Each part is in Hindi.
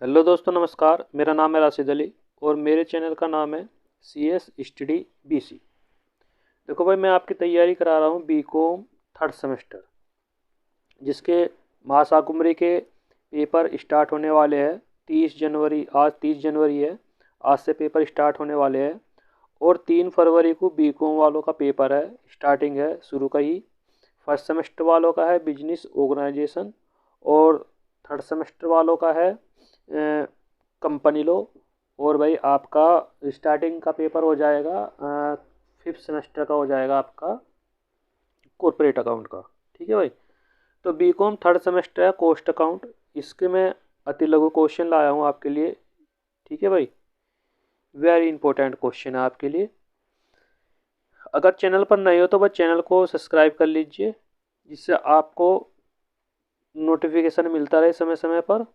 हेलो दोस्तों, नमस्कार। मेरा नाम है राशिद अली और मेरे चैनल का नाम है C S study B C. देखो भाई, मैं आपकी तैयारी करा रहा हूँ बी कॉम थर्ड सेमेस्टर, जिसके महासाकुम्भरी के पेपर स्टार्ट होने वाले हैं 30 जनवरी। आज 30 जनवरी है। आज से पेपर स्टार्ट होने वाले हैं और 3 फरवरी को बी कॉम वालों का पेपर है, स्टार्टिंग है शुरू का ही। फर्स्ट सेमेस्टर वालों का है बिजनेस ऑर्गेनाइजेशन और थर्ड सेमेस्टर वालों का है कंपनी लो। और भाई आपका स्टार्टिंग का पेपर हो जाएगा, फिफ्थ सेमेस्टर का हो जाएगा आपका कॉर्पोरेट अकाउंट का। ठीक है भाई। तो बी कॉम थर्ड सेमेस्टर है कॉस्ट अकाउंट, इसके मैं अति लघु क्वेश्चन लाया हूँ आपके लिए। ठीक है भाई, वेरी इंपॉर्टेंट क्वेश्चन है आपके लिए। अगर चैनल पर नए हो तो बस चैनल को सब्सक्राइब कर लीजिए, जिससे आपको नोटिफिकेशन मिलता रहे समय समय पर।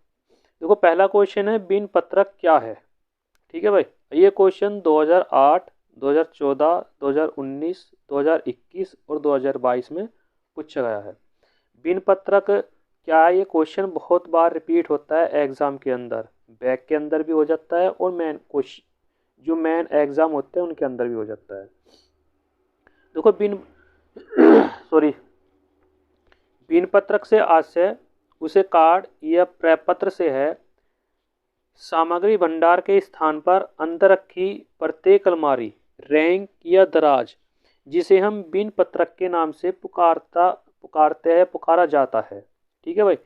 देखो, पहला क्वेश्चन है बिन पत्रक क्या है। ठीक है भाई। ये क्वेश्चन 2008, 2014, 2019, 2021 और 2022 में पूछा गया है। बिन पत्रक क्या है, ये क्वेश्चन बहुत बार रिपीट होता है एग्जाम के अंदर। बैक के अंदर भी हो जाता है और मेन क्वेश्चन जो मेन एग्जाम होते हैं उनके अंदर भी हो जाता है। देखो बिन सॉरी बिन पत्रक से आशय उसे कार्ड या प्रपत्र से है। सामग्री भंडार के स्थान पर अंदर रखी प्रत्येक अलमारी, रैंक या दराज, जिसे हम बिन पत्रक के नाम से पुकारा जाता है। ठीक है भाई।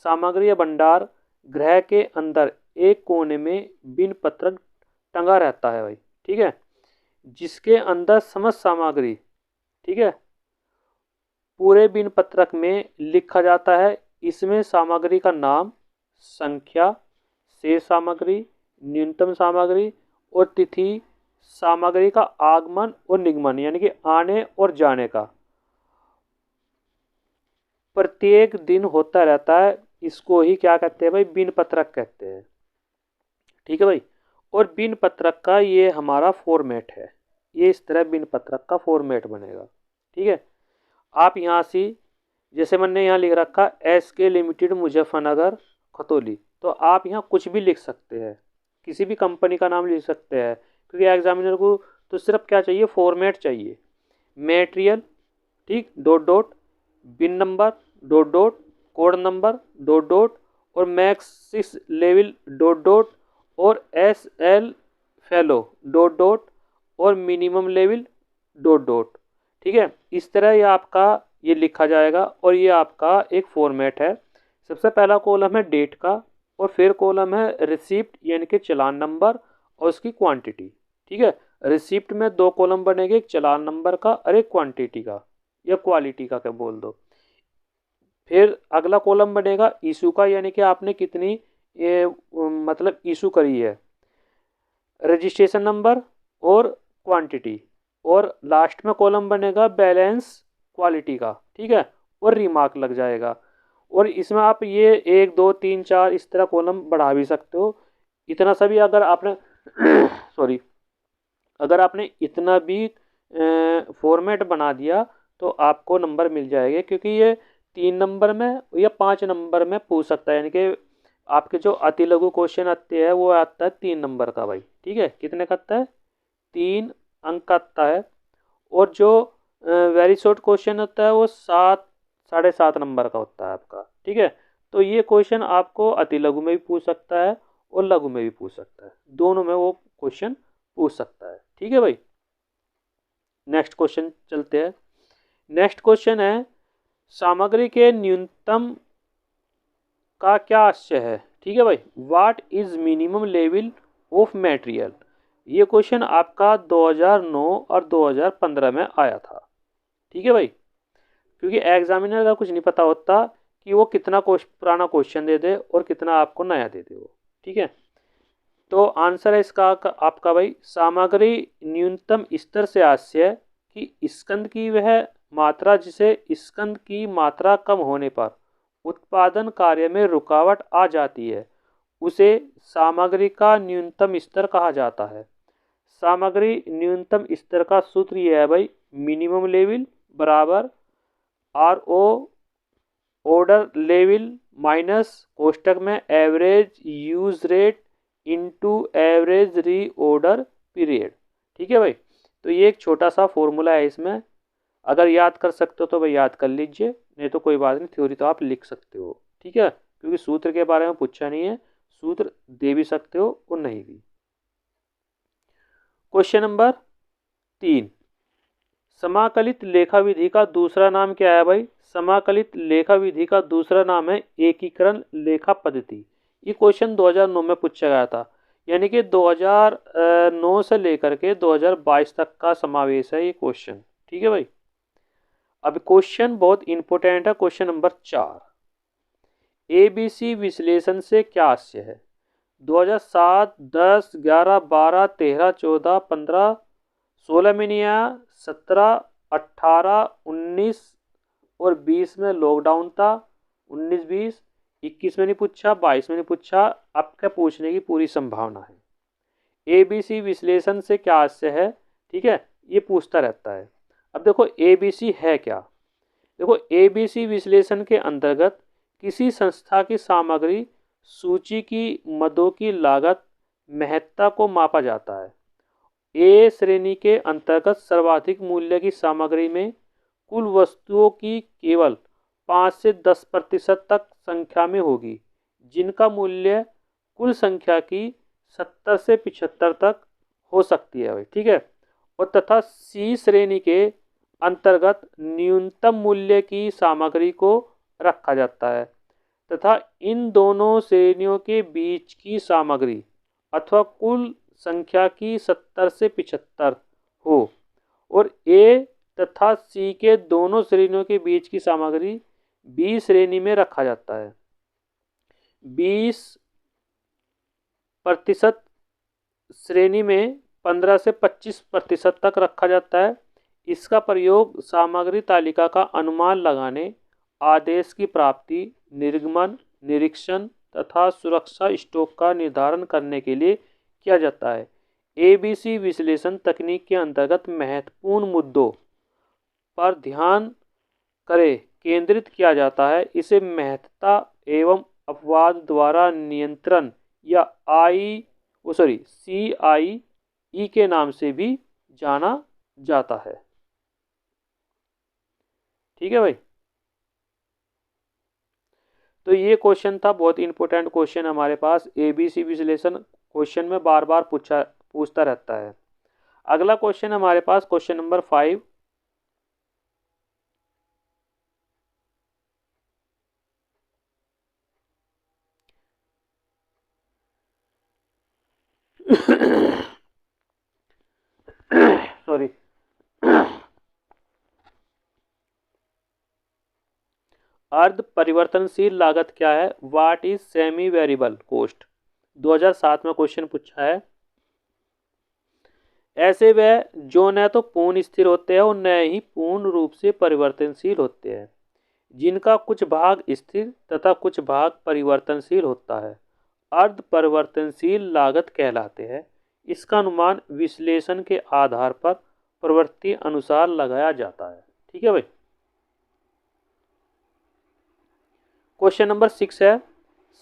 सामग्री या भंडार गृह के अंदर एक कोने में बिन पत्रक टंगा रहता है भाई। ठीक है, जिसके अंदर समस्त सामग्री, ठीक है, पूरे बिन पत्रक में लिखा जाता है। इसमें सामग्री का नाम, संख्या, शेष सामग्री, न्यूनतम सामग्री और तिथि, सामग्री का आगमन और निगमन यानी कि आने और जाने का प्रत्येक दिन होता रहता है। इसको ही क्या कहते हैं भाई, बिन पत्रक कहते हैं। ठीक है भाई। और बिन पत्रक का ये हमारा फॉर्मेट है। ये इस तरह बिन पत्रक का फॉर्मेट बनेगा। ठीक है। आप यहाँ से, जैसे मैंने यहाँ लिख रखा एस के लिमिटेड मुजफ्फरनगर खतौली, तो आप यहाँ कुछ भी लिख सकते हैं, किसी भी कंपनी का नाम लिख सकते हैं, क्योंकि एग्जामिनर को तो सिर्फ क्या चाहिए, फॉर्मेट चाहिए। मेटेरियल, ठीक, dot dot, bin number, dot dot, code number, dot dot, और मैक्सिस लेवल, डॉट डॉट, और एस एल फेलो, डॉट डॉट, और मिनिमम लेवल, डॉट डॉट। ठीक है, इस तरह ये आपका ये लिखा जाएगा और ये आपका एक फॉर्मेट है। सबसे पहला कॉलम है डेट का और फिर कॉलम है रिसिप्ट यानी कि चालान नंबर और उसकी क्वांटिटी। ठीक है, रिसिप्ट में 2 कॉलम बनेंगे, एक चालान नंबर का और एक क्वांटिटी का या क्वालिटी का क्या बोल दो। फिर अगला कॉलम बनेगा इशू का, यानी कि आपने कितनी ये मतलब इशू करी है, रजिस्ट्रेशन नंबर और क्वांटिटी। और लास्ट में कॉलम बनेगा बैलेंस क्वालिटी का। ठीक है, और रिमार्क लग जाएगा। और इसमें आप ये 1 2 3 4 इस तरह कॉलम बढ़ा भी सकते हो। इतना सा भी अगर आपने सॉरी, अगर आपने इतना भी फॉर्मेट बना दिया तो आपको नंबर मिल जाएंगे, क्योंकि ये 3 नंबर में या 5 नंबर में पूछ सकता है। यानी कि आपके जो अति लघु क्वेश्चन आते हैं वो आता है 3 नंबर का भाई। ठीक है, कितने का आता है, 3 अंक का आता है। और जो वेरी शॉर्ट क्वेश्चन होता है वो 7 साढ़े 7 नंबर का होता है आपका। ठीक है, तो ये क्वेश्चन आपको अति लघु में भी पूछ सकता है और लघु में भी पूछ सकता है, दोनों में वो क्वेश्चन पूछ सकता है। ठीक है भाई। नेक्स्ट क्वेश्चन चलते हैं। नेक्स्ट क्वेश्चन है सामग्री के न्यूनतम का क्या आशय है। ठीक है भाई, what is minimum level of material. ये क्वेश्चन आपका 2009 और 2015 में आया था। ठीक है भाई, क्योंकि एग्जामिनर का कुछ नहीं पता होता कि वो कितना पुराना क्वेश्चन दे दे और कितना आपको नया दे दे वो। ठीक है, तो आंसर है इसका आपका भाई, सामग्री न्यूनतम स्तर से आशय कि स्कंद की वह मात्रा जिसे स्कंद की मात्रा कम होने पर उत्पादन कार्य में रुकावट आ जाती है, उसे सामग्री का न्यूनतम स्तर कहा जाता है। सामग्री न्यूनतम स्तर का सूत्र यह है भाई, मिनिमम लेवल बराबर R O order level minus कोष्टक में average use rate into average reorder period. ठीक है भाई, तो ये एक छोटा सा फॉर्मूला है, इसमें अगर याद कर सकते हो तो भाई याद कर लीजिए, नहीं तो कोई बात नहीं, थ्योरी तो आप लिख सकते हो। ठीक है, क्योंकि सूत्र के बारे में पूछा नहीं है, सूत्र दे भी सकते हो और नहीं भी। क्वेश्चन नंबर 3, समाकलित लेखा विधि का दूसरा नाम क्या है भाई? समाकलित लेखा विधि का दूसरा नाम है एकीकरण लेखा पद्धति। ये क्वेश्चन 2009 में पूछा गया था, यानी कि 2009 से लेकर के 2022 तक का समावेश है ये क्वेश्चन। ठीक है भाई, अब क्वेश्चन बहुत इंपॉर्टेंट है, क्वेश्चन नंबर 4, एबीसी विश्लेषण से क्या आशय है? 2007, 10, 11, 12, 13, 14, 15, 16 में नहीं आया, 17, 18, 19 और 20 में लॉकडाउन था, 19, 20, 21 में नहीं पूछा, 22 में नहीं पूछा, आपके पूछने की पूरी संभावना है। एबीसी विश्लेषण से क्या आशय है? ठीक है, ये पूछता रहता है। अब देखो एबीसी है क्या? देखो एबीसी विश्लेषण के अंतर्गत किसी संस्था की सामग्री सूची की मदों की लागत महत्ता को मापा जाता है। ए श्रेणी के अंतर्गत सर्वाधिक मूल्य की सामग्री में कुल वस्तुओं की केवल 5 से 10% तक संख्या में होगी, जिनका मूल्य कुल संख्या की 70 से 75 तक हो सकती है। ठीक है, और तथा सी श्रेणी के अंतर्गत न्यूनतम मूल्य की सामग्री को रखा जाता है तथा इन दोनों श्रेणियों के बीच की सामग्री अथवा कुल संख्या की 70 से 75 हो, और ए तथा सी के दोनों श्रेणियों के बीच की सामग्री बी श्रेणी में रखा जाता है। 20% श्रेणी में 15 से 25% तक रखा जाता है। इसका प्रयोग सामग्री तालिका का अनुमान लगाने, आदेश की प्राप्ति, निर्गमन, निरीक्षण तथा सुरक्षा स्टॉक का निर्धारण करने के लिए किया जाता है। एबीसी विश्लेषण तकनीक के अंतर्गत महत्वपूर्ण मुद्दों पर ध्यान केंद्रित किया जाता है। इसे महत्ता एवं अपवाद द्वारा नियंत्रण या CIE के नाम से भी जाना जाता है। ठीक है भाई, तो ये क्वेश्चन था, बहुत इंपॉर्टेंट क्वेश्चन हमारे पास। एबीसी विश्लेषण क्वेश्चन में बार बार पूछता रहता है। अगला क्वेश्चन हमारे पास क्वेश्चन नंबर 5, सॉरी, अर्ध परिवर्तनशील लागत क्या है? What is semi variable cost? 2007 में क्वेश्चन पूछा है। ऐसे वह जो न तो पूर्ण स्थिर होते हैं और न ही पूर्ण रूप से परिवर्तनशील होते हैं, जिनका कुछ भाग स्थिर तथा कुछ भाग परिवर्तनशील होता है, अर्ध परिवर्तनशील लागत कहलाते हैं। इसका अनुमान विश्लेषण के आधार पर प्रवृत्ति अनुसार लगाया जाता है। ठीक है भाई, क्वेश्चन नंबर 6 है,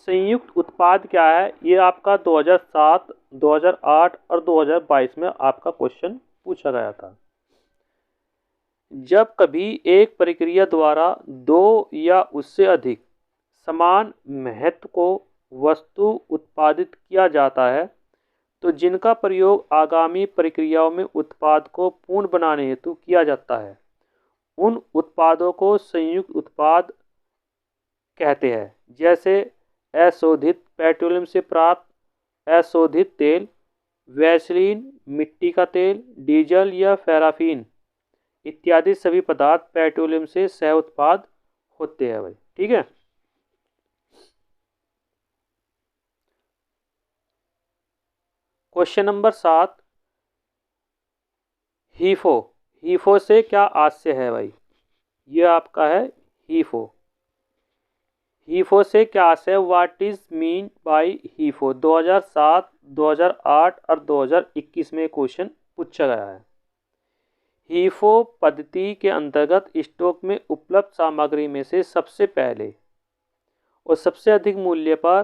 संयुक्त उत्पाद क्या है? ये आपका 2007, 2008 और 2022 में आपका क्वेश्चन पूछा गया था। जब कभी एक प्रक्रिया द्वारा दो या उससे अधिक समान महत्व को वस्तु उत्पादित किया जाता है, तो जिनका प्रयोग आगामी प्रक्रियाओं में उत्पाद को पूर्ण बनाने हेतु किया जाता है, उन उत्पादों को संयुक्त उत्पाद कहते हैं। जैसे अशोधित पेट्रोलियम से प्राप्त अशोधित तेल, वैसलीन, मिट्टी का तेल, डीजल या पैराफिन इत्यादि सभी पदार्थ पेट्रोलियम से सह उत्पाद होते हैं भाई। ठीक है, क्वेश्चन नंबर 7, हीफो से क्या आशय है भाई? ये आपका है हीफो से क्या आशय है? What is mean by HIFO? 2007, 2008 और 2021 में क्वेश्चन पूछा गया है। हीफो पद्धति के अंतर्गत स्टॉक में उपलब्ध सामग्री में से सबसे पहले और सबसे अधिक मूल्य पर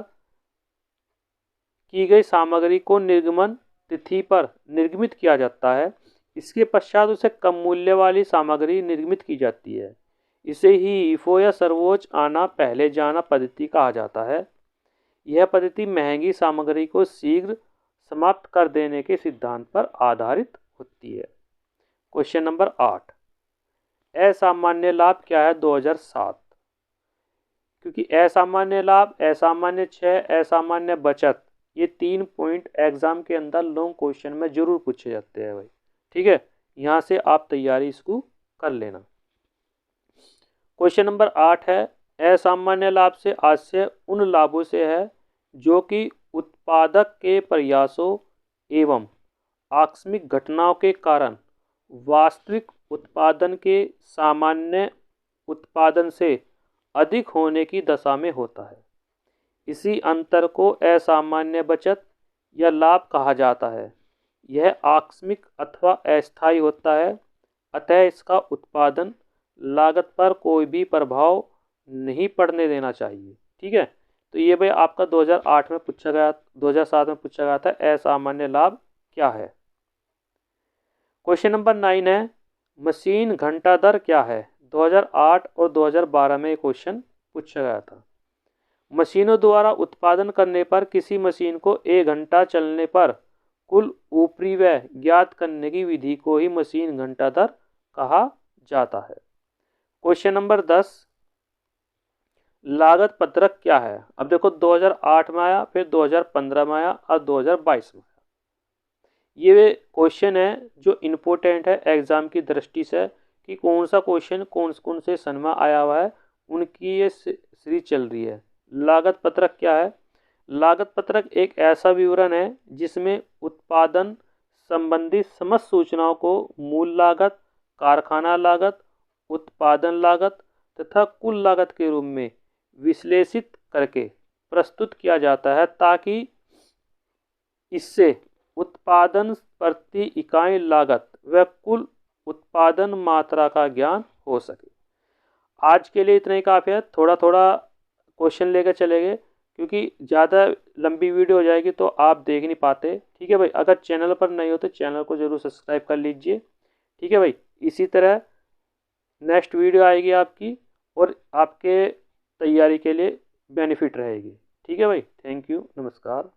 की गई सामग्री को निर्गमन तिथि पर निर्गमित किया जाता है। इसके पश्चात उसे कम मूल्य वाली सामग्री निर्गमित की जाती है। इसे ही ईफो या सर्वोच्च आना पहले जाना पद्धति कहा जाता है। यह पद्धति महंगी सामग्री को शीघ्र समाप्त कर देने के सिद्धांत पर आधारित होती है। क्वेश्चन नंबर 8, असामान्य लाभ क्या है 2007? क्योंकि असामान्य लाभ, असामान्य क्षय, असामान्य बचत, ये 3 पॉइंट एग्जाम के अंदर लॉन्ग क्वेश्चन में जरूर पूछे जाते हैं भाई। ठीक है, यहाँ से आप तैयारी इसको कर लेना। क्वेश्चन नंबर 8 है, असामान्य लाभ से आशय उन लाभों से है जो कि उत्पादक के प्रयासों एवं आकस्मिक घटनाओं के कारण वास्तविक उत्पादन के सामान्य उत्पादन से अधिक होने की दशा में होता है। इसी अंतर को असामान्य बचत या लाभ कहा जाता है। यह आकस्मिक अथवा अस्थायी होता है, अतः इसका उत्पादन लागत पर कोई भी प्रभाव नहीं पड़ने देना चाहिए। ठीक है, तो ये भाई आपका 2008 में पूछा गया, 2007 में पूछा गया था, असामान्य लाभ क्या है। क्वेश्चन नंबर 9 है, मशीन घंटा दर क्या है? 2008 और 2012 में क्वेश्चन पूछा गया था। मशीनों द्वारा उत्पादन करने पर किसी मशीन को 1 घंटा चलने पर कुल ऊपरी व्यय ज्ञात करने की विधि को ही मशीन घंटा दर कहा जाता है। क्वेश्चन नंबर 10, लागत पत्रक क्या है? अब देखो 2008 में आया, फिर 2015 में आया और 2022 में आया। ये क्वेश्चन है जो इम्पोर्टेंट है एग्जाम की दृष्टि से कि कौन सा क्वेश्चन कौन से सन में आया हुआ है, उनकी ये सीरीज चल रही है। लागत पत्रक क्या है? लागत पत्रक एक ऐसा विवरण है जिसमें उत्पादन संबंधी समस्त सूचनाओं को मूल लागत, कारखाना लागत, उत्पादन लागत तथा कुल लागत के रूप में विश्लेषित करके प्रस्तुत किया जाता है ताकि इससे उत्पादन प्रति इकाई लागत व कुल उत्पादन मात्रा का ज्ञान हो सके। आज के लिए इतना ही काफ़ी है। थोड़ा थोड़ा क्वेश्चन लेकर चलेंगे क्योंकि ज़्यादा लंबी वीडियो हो जाएगी तो आप देख नहीं पाते। ठीक है भाई, अगर चैनल पर नहीं हो तो चैनल को ज़रूर सब्सक्राइब कर लीजिए। ठीक है भाई, इसी तरह नेक्स्ट वीडियो आएगी आपकी और आपके तैयारी के लिए बेनिफिट रहेगी। ठीक है भाई, थैंक यू, नमस्कार।